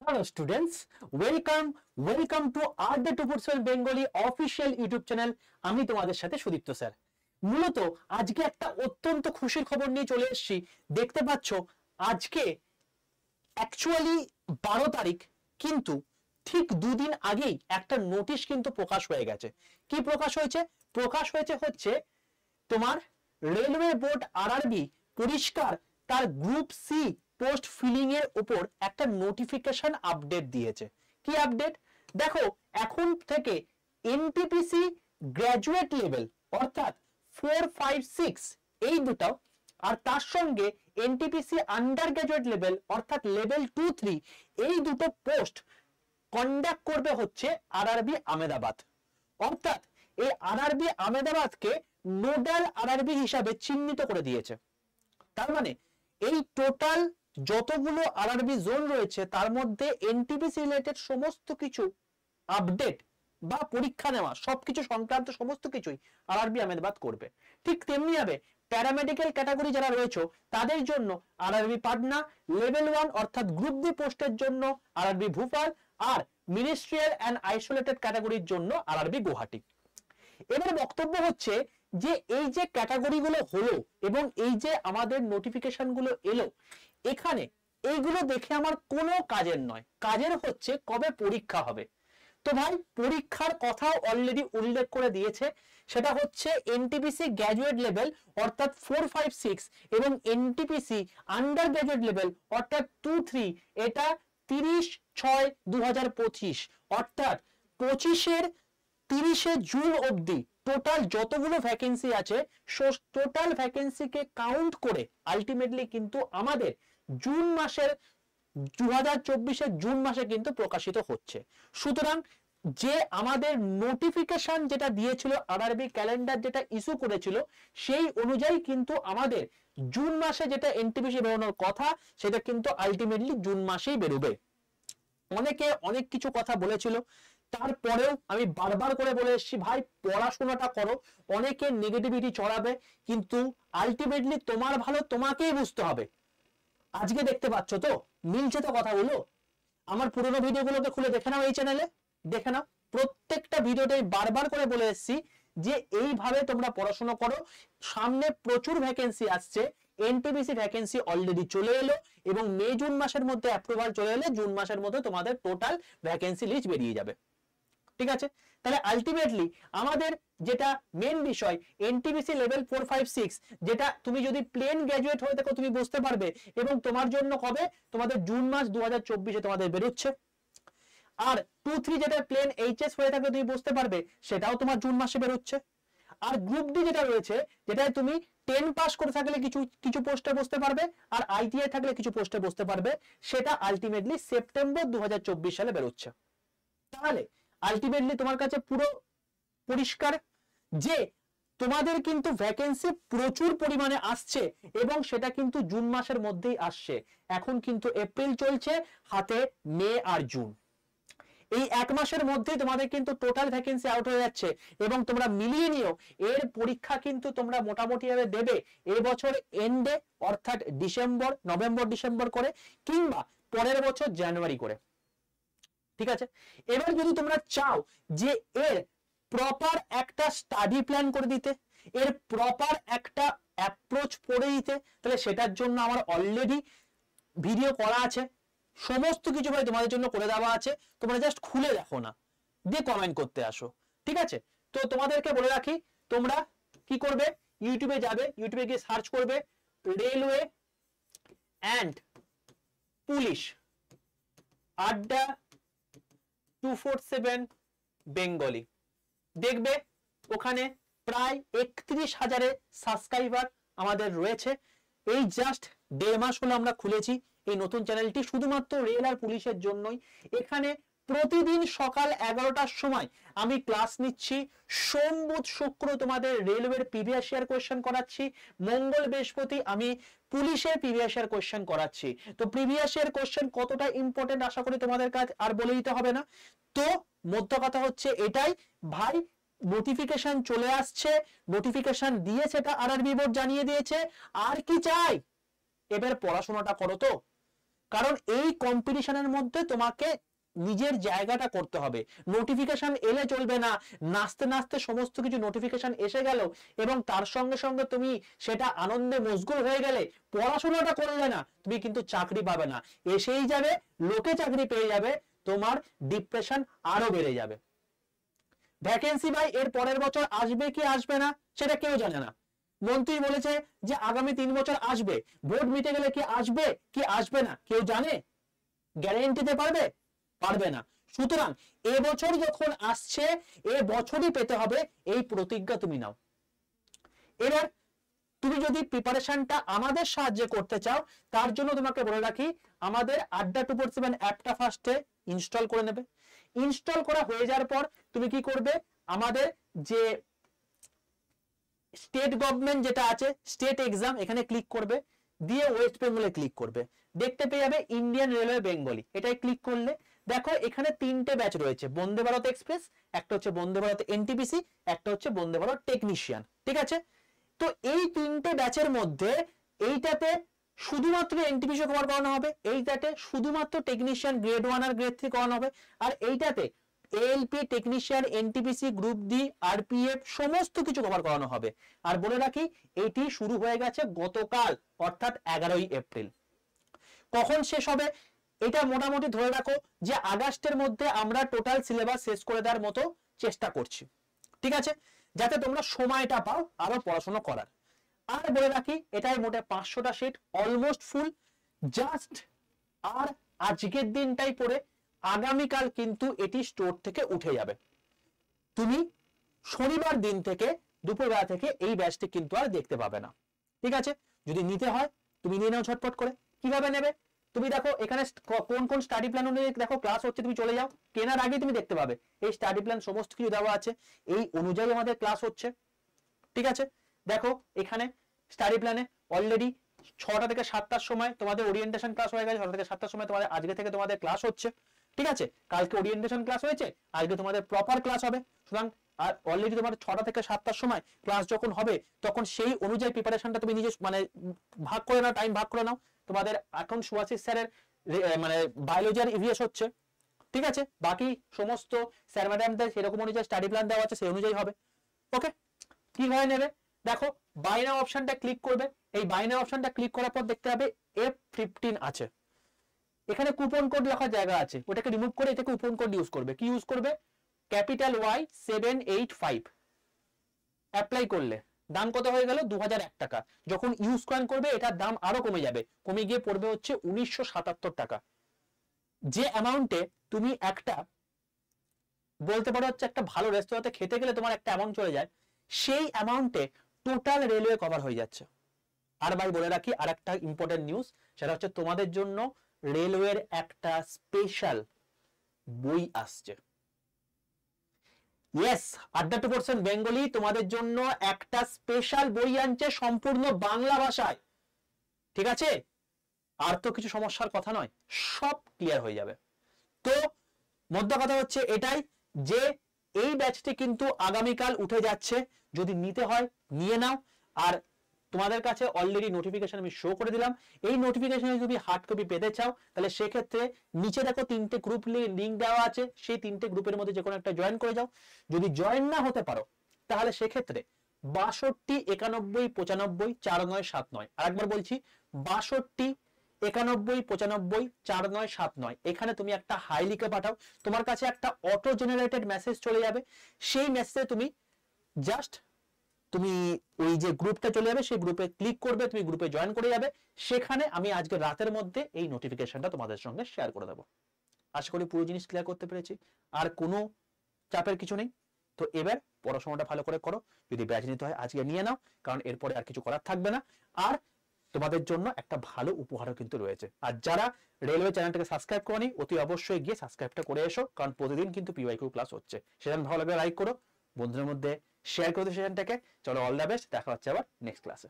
Hello students, welcome to R247 Bengali official YouTube channel। আমি তোমাদের সাথে সুদীপ্ত স্যার। মূলত আজকে একটা অত্যন্ত খুশির খবর নিয়ে চলে এসেছি। দেখতে পাচ্ছ আজকে অ্যাকচুয়ালি 12 তারিখ, কিন্তু ঠিক দুদিন আগেই একটা নোটিশ কিন্তু প্রকাশ হয়ে গেছে। কি প্রকাশ হয়েছে? প্রকাশ হচ্ছে তোমার রেলওয়ে বোর্ড আরআরবি পরিষ্কার তার গ্রুপ সি পোস্ট ফিলিং এর উপর একটা নোটিফিকেশন আপডেট দিয়েছে। কি আপডেট? দেখো, এখন থেকে এনটিপিসি গ্র্যাজুয়েট লেভেল অর্থাৎ 4, 5, 6 এই দুটো, আর তার সঙ্গে এনটিপিসি আন্ডার গ্র্যাজুয়েট লেভেল অর্থাৎ লেভেল 2, 3 এই দুটো পোস্ট কন্ডাক্ট করবে হচ্ছে আরআরবি আহমেদাবাদ। অর্থাৎ এই আরআরবি আহমেদাবাদকে নোডাল আরআরবি হিসাবে চিহ্নিত করে দিয়েছে। তার মানে এই টোটাল যতগুলো আরআরবি জোন রয়েছে তার মধ্যে এনটিপিসি রিলেটেড সমস্ত কিছু আপডেট বা পরীক্ষা নেওয়া সবকিছু সংক্রান্ত সমস্ত কিছুই আরআরবি আহমেদাবাদ করবে। ঠিক তেমনি ভাবে প্যারামেডিক্যাল ক্যাটাগরি যারা রয়েছে তাদের জন্য আরআরবি পাটনা, লেভেল 1 অর্থাৎ গ্রুপ বি পোস্টের জন্য আরআরবি ভোপাল, আর মিনিস্ট্রিয়াল এন্ড আইসোলেটেড ক্যাটাগরির জন্য আরআরবি গুয়াহাটি। এবার বক্তব্য হচ্ছে যে এই যে ক্যাটাগরি গুলো হলো এবং এই যে আমাদের নোটিফিকেশন গুলো এলো, এখানে এইগুলো দেখে আমার কোনো কাজের নয়, কাজের হচ্ছে কবে পরীক্ষা হবে। তো ভাই, পরীক্ষার কথাও অলরেডি উল্লেখ করে দিয়েছে। সেটা হচ্ছে এনটিপিসি গ্র্যাজুয়েট লেভেল অর্থাৎ 4, 5, 6 এবং এনটিপিসি আন্ডার গ্র্যাজুয়েট লেভেল অর্থাৎ 2, 3 এটা 30/6/2025 অর্থাৎ 30 জুন অবধি টোটাল যতগুলো ভ্যাকেন্সি আছে টোটাল ভ্যাকেন্সিকে কাউন্ট করে আলটিমেটলি কিন্তু আমাদের জুন মাসের 2024 জুন মাসে কিন্তু প্রকাশিত হচ্ছে। সুতরাং যে আমাদের নোটিফিকেশন যেটা দিয়েছিল আরআরবি ক্যালেন্ডার যেটা ইস্যু করেছিল সেই অনুযায়ী কিন্তু আমাদের জুন মাসে যেটা এনটিপিসি বেরোনোর কথা সেটা কিন্তু আলটিমেটলি জুন মাসেই বেরোবে। অনেকে অনেক কিছু কথা বলেছিল, তারপরেও আমি বারবার করে বলে এসেছি ভাই পড়াশোনাটা করো। অনেকে নেগেটিভিটি ছড়াবে, কিন্তু আলটিমেটলি তোমার ভালো তোমাকেই বুঝতে হবে। আজকে দেখতে পাচ্ছ তো, মিলছে তো কথাগুলো। আমার পুরোনো ভিডিওগুলোকে খুলে দেখে নাও, এই চ্যানেলে দেখে নাও। প্রত্যেকটা ভিডিওতে বারবার করে বলে এসেছি যে এইভাবে তোমরা পড়াশোনা করো। সামনে প্রচুর ভ্যাকেন্সি আসছে, এনটিপিসি ভ্যাকেন্সি অলরেডি চলে এলো এবং মে জুন মাসের মধ্যে অ্যাপ্রুভাল চলে এলে জুন মাসের মধ্যে তোমাদের টোটাল ভ্যাকেন্সি লিস্ট বেরিয়ে যাবে। ঠিক আছে, তাহলে আলটিমেটলি আমাদের যেটা মেন বিষয় এনটিপিসি লেভেল 4, 5, 6 যেটা তুমি যদি প্লেন গ্র্যাজুয়েট হয়ে থাকো তুমি বুঝতে পারবে এবং তোমার জন্য কবে তোমাদের জুন মাস 2024 তোমাদের বেরোচ্ছে। আর 2, 3 যেটা প্লেন এইচএস হয়ে থাকলে তুমি বুঝতে পারবে সেটাও তোমার জুন মাসে বেরোচ্ছে। আর গ্রুপ ডি যেটা রয়েছে যেটা তুমি 10 পাস করে থাকলে কিছু পোস্টে বসতে পারবে আর আইটিআই থাকলে কিছু পোস্টে বসতে পারবে, সেটা আলটিমেটলি সেপ্টেম্বর 2024 সালে বেরোচ্ছে। তাহলে আলটিমেটলি তোমার কাছে পুরো পরিষ্কার যে তোমাদের কিন্তু ভ্যাকেন্সি প্রচুর পরিমাণে আসছে এবং সেটা কিন্তু জুন মাসের মধ্যেই আসছে। এখন কিন্তু এপ্রিল চলছে, হাতে মে আর জুন, এই এক মাসের মধ্যে তোমাদের কিন্তু টোটাল ভ্যাকেন্সি আউট হয়ে যাচ্ছে এবং তোমরা মিলিয়ে নিও এর পরীক্ষা কিন্তু তোমরা মোটামুটি ভাবে দেবে এবছর এন্ডে অর্থাৎ নভেম্বর ডিসেম্বর করে কিংবা পরের বছর জানুয়ারি করে। ঠিক আছে, এবার যদি তোমরা চাও যে এর প্রপার একটা স্টাডি প্ল্যান করে দিতে, এর প্রপার একটা অ্যাপ্রোচ করে দিতে, তাহলে সেটার জন্য আমার অলরেডি ভিডিও করা আছে, সমস্ত কিছু ভাই তোমাদের জন্য করে দেওয়া আছে। তোমরা জাস্ট খুলে দেখো না, দিয়ে কমেন্ট করতে আসো। ঠিক আছে, তো তোমাদেরকে বলে রাখি তোমরা কি করবে, ইউটিউবে যাবে, ইউটিউবে গিয়ে সার্চ করবে রেলওয়ে অ্যান্ড পুলিশ আড্ডা 247 বেঙ্গলি, দেখবে ওখানে প্রায় 31,000 সাবস্ক্রাইবার আমাদের রয়েছে। এই জাস্ট 1.5 মাস হলো আমরা খুলেছি এই নতুন চ্যানেলটি শুধুমাত্র রেল আর পুলিশের জন্যই। এখানে প্রতিদিন সকাল 11টার সময় আমি ক্লাস নিচ্ছি, সোম বুধ শুক্র তোমাদের রেলওয়ের প্রিভিয়াস ইয়ার কোশ্চেন করাচ্ছি, মঙ্গল বৃহস্পতি আমি পুলিশের প্রিভিয়াস ইয়ার কোশ্চেন করাচ্ছি। তো প্রিভিয়াস ইয়ার কোশ্চেন কতটা ইম্পর্টেন্ট আশা করি তোমাদের কাছে আর বলে দিতে হবে না। তো মধ্য কথা হচ্ছে এটাই ভাই, নোটিফিকেশন চলে আসছে, নোটিফিকেশন দিয়ে সেটা আরআরবি বোর্ড জানিয়ে দিয়েছে, আর কি চাই? এবার পড়াশোনাটা করো তো। কারণ এই কম্পিটিশনের মধ্যে তোমাকে নিজের জায়গাটা করতে হবে। নোটিফিকেশন এলে চলবে না, নাচতে নাচতে সমস্ত কিছু নোটিফিকেশন এসে গেল এবং তার সঙ্গে সঙ্গে তুমি সেটা আনন্দে মশগুল হয়ে গেলে, পড়াশোনাটা করলে না, তুমি কিন্তু চাকরি পাবে না, এসেই যাবে, লোকে চাকরি পেয়ে যাবে, তোমার ডিপ্রেশন আরো বেড়ে যাবে। ভ্যাকেন্সি ভাই এর পরের বছর আসবে কি আসবে না সেটা কেউ জানে না। মন্ত্রী বলেছে যে আগামী 3 বছর আসবে, ভোট মিটে গেলে কি আসবে কি আসবে না কেউ জানে? গ্যারেন্টি দিতে পারবে? পারবে না। সুতরাং এবছর যখন আসছে এ বছরই পেতে হবে, এই প্রতিজ্ঞা তুমি নাও। এবার তুমি যদি প্রিপারেশনটা আমাদের সাহায্যে করতে চাও, তার জন্য তোমাকে বলে রাখি, আমাদের আড্ডা 247 অ্যাপটা ফার্স্টে ইনস্টল করে নেবে। ইনস্টল করা হয়ে যাওয়ার পর তুমি কি করবে, আমাদের যে স্টেট গভর্নমেন্ট যেটা আছে, স্টেট এক্সাম, এখানে ক্লিক করবে, দিয়ে ওয়েস্ট বেঙ্গলে ক্লিক করবে, দেখতে পেয়ে যাবে ইন্ডিয়ান রেলওয়ে বেঙ্গলি, এটাই ক্লিক করলে দেখো এখানে 3টে ব্যাচ রয়েছে, বন্দে ভারত এক্সপ্রেস, একটা হচ্ছে বন্দে ভারত এনটিপিসি, একটা হচ্ছে বন্দে ভারত টেকনিশিয়ান। ঠিক আছে, তো এই 3টে ব্যাচের মধ্যে এইটাতে শুধুমাত্র এনটিপিসি কভার করানো হবে, এইটাতে শুধুমাত্র টেকনিশিয়ান গ্রেড 1 আর গ্রেড 3 করানো হবে, আর এইটাতে ALP, technician, NTPC, group D, RPF সমস্ত কিছু কভার করানো হবে। আর বলে রাখি এটি শুরু হয়ে গেছে গতকাল, অর্থাৎ 11ই এপ্রিল। কখন শেষ হবে এটা মোটামুটি ধরে রাখো যে আগস্টের মধ্যে আমরা টোটাল সিলেবাস শেষ করে দেওয়ার মতো চেষ্টা করছি। ঠিক আছে, যাতে তোমরা সময়টা পাও আরো পড়াশোনা করার। আর বলে রাখি এটাই মোটে 500টা সিট, অলমোস্ট ফুল। জাস্ট আর আজকের দিনটাই পড়ে আগামীকাল কিন্তু এটি স্টোর থেকে উঠে যাবে। তুমি শনিবার দিন থেকে দুপুরবেলা থেকে এই ব্যাচটি কিন্তু আর দেখতে পাবে না। ঠিক আছে, যদি নিতে হয় তুমি নিয়ে নাও ঝটপট করে। কিভাবে নেবে তুমি দেখো এখানে কোন কোন স্টাডি প্ল্যান অনুযায়ী দেখো ক্লাস হচ্ছে, তুমি চলে যাও, কেনার আগে তুমি দেখতে পাবে এই স্টাডি প্ল্যান সমস্ত কিছু দেওয়া আছে, এই অনুযায়ী আমাদের ক্লাস হচ্ছে। ঠিক আছে, দেখো এখানে স্টাডি প্ল্যানে অলরেডি 6টা থেকে 7টার সময় তোমাদের ওরিয়েন্টেশন ক্লাস হয়ে গেছে, 6টা থেকে 7টার সময় তোমাদের আজকে থেকে তোমাদের ক্লাস হচ্ছে। ঠিক আছে, কালকে ওরিয়েন্টেশন ক্লাস হয়েছে, আজকে তোমাদের প্রপার ক্লাস হবে। সুতরাং আর অলরেডি তোমার 6টা থেকে 7টার সময় ক্লাস যখন হবে তখন সেই অনুযায়ী প্রিপারেশনটা তুমি নিজে মানে ভাগ করে নাও, টাইম ভাগ করে নাও। তোমাদের এখন সুভাষিস স্যারের মানে বায়োলজি আর ইভিএস হচ্ছে। ঠিক আছে, বাকি সমস্ত স্যার ম্যাডামদের সেরকম অনুযায়ী স্টাডি প্ল্যান দেওয়া আছে, সেই অনুযায়ী হবে। ওকে, কিভাবে নেবে দেখো, বাই নাও অপশনটা ক্লিক করবে, এই বাই নাও অপশনটা ক্লিক করার পর দেখতে হবে F15 আছে, এখানে কুপন কোড লেখার জায়গা আছে, ওটাকে রিমুভ করে এটাকে কুপন কোড ইউজ করবে। কি ইউজ করবে, ক্যাপিটাল Y 785 অ্যাপ্লাই করলে দাম কত হয়ে গেল 2001 টাকা। যখন ইউজ করবে এটার দাম আরো কমে যাবে, কমে গিয়ে পড়বে হচ্ছে 1977 টাকা। যে অ্যামাউন্টে তুমি একটা বলতে পারো হচ্ছে একটা ভালো রেস্তোরাঁতে খেতে গেলে তোমার একটা অ্যামাউন্ট চলে যায়, সেই অ্যামাউন্টে টোটাল রেলওয়ে কভার হয়ে যাচ্ছে। আর ভাই বলে রাখি আর একটা ইম্পর্টেন্ট নিউজ, সেটা হচ্ছে তোমাদের জন্য রেলওয়ের একটা স্পেশাল বই আসছে। ইয়েস, আড্ডা 2% বেঙ্গলি তোমাদের জন্য একটা স্পেশাল বই আনছে সম্পূর্ণ বাংলা ভাষায়। ঠিক আছে, আর তো কিছু সমস্যার কথা নয়, সব ক্লিয়ার হয়ে যাবে। তো মোদ্দা কথা হচ্ছে এটাই যে এই ব্যাচটি কিন্তু আগামীকাল উঠে যাচ্ছে, যদি নিতে হয় নিয়ে নাও। আর তোমাদের কাছে অলরেডি নোটিফিকেশন আমি শো করে দিলাম, এই নোটিফিকেশনে যদি হার্ড কপি পেতে চাও তাহলে সেক্ষেত্রে নিচে দেখো 3টে গ্রুপ লিঙ্ক দেওয়া আছে, সেই 3টে গ্রুপের মধ্যে যে কোনো একটা জয়েন করে যাও। যদি জয়েন না হতে পারো তাহলে সেক্ষেত্রে 62 91 95 4979, আরেকবার বলছি 62 91 95 4979, এখানে তুমি একটা হাই লিখে পাঠাও, তোমার কাছে একটা অটো জেনারেটেড মেসেজ চলে যাবে, সেই মেসেজে তুমি জাস্ট তুমি ওই যে গ্রুপটা চলে যাবে, সেই গ্রুপে ক্লিক করবে, তুমি গ্রুপে জয়েন করে যাবে, সেখানে আমি আজকে রাতের মধ্যে এই নোটিফিকেশনটা তোমাদের সঙ্গে শেয়ার করে দেবো। আশা করি পুরো জিনিস ক্লিয়ার করতে পেরেছি, আর কোনো চাপের কিছু নেই। তো এবার পড়াশোনাটা ভালো করে করো, যদি ব্যাচ নিতে হয় আজকে নিয়ে নাও, কারণ এরপরে আর কিছু করার থাকবে না। আর তোমাদের জন্য একটা ভালো উপহারও কিন্তু রয়েছে। আর যারা রেলওয়ে চ্যানেলটাকে সাবস্ক্রাইব করনি অতি অবশ্যই গিয়ে সাবস্ক্রাইবটা করে এসো, কারণ প্রতিদিন কিন্তু পিওয়াইকিউ ক্লাস হচ্ছে। সেটা ভালো লাগলে লাইক করো, বন্ধুদের মধ্যে শেয়ার করতে সেশনটাকে। চলো, অল দ্য বেস্ট, দেখা হচ্ছে আবার নেক্সট ক্লাসে।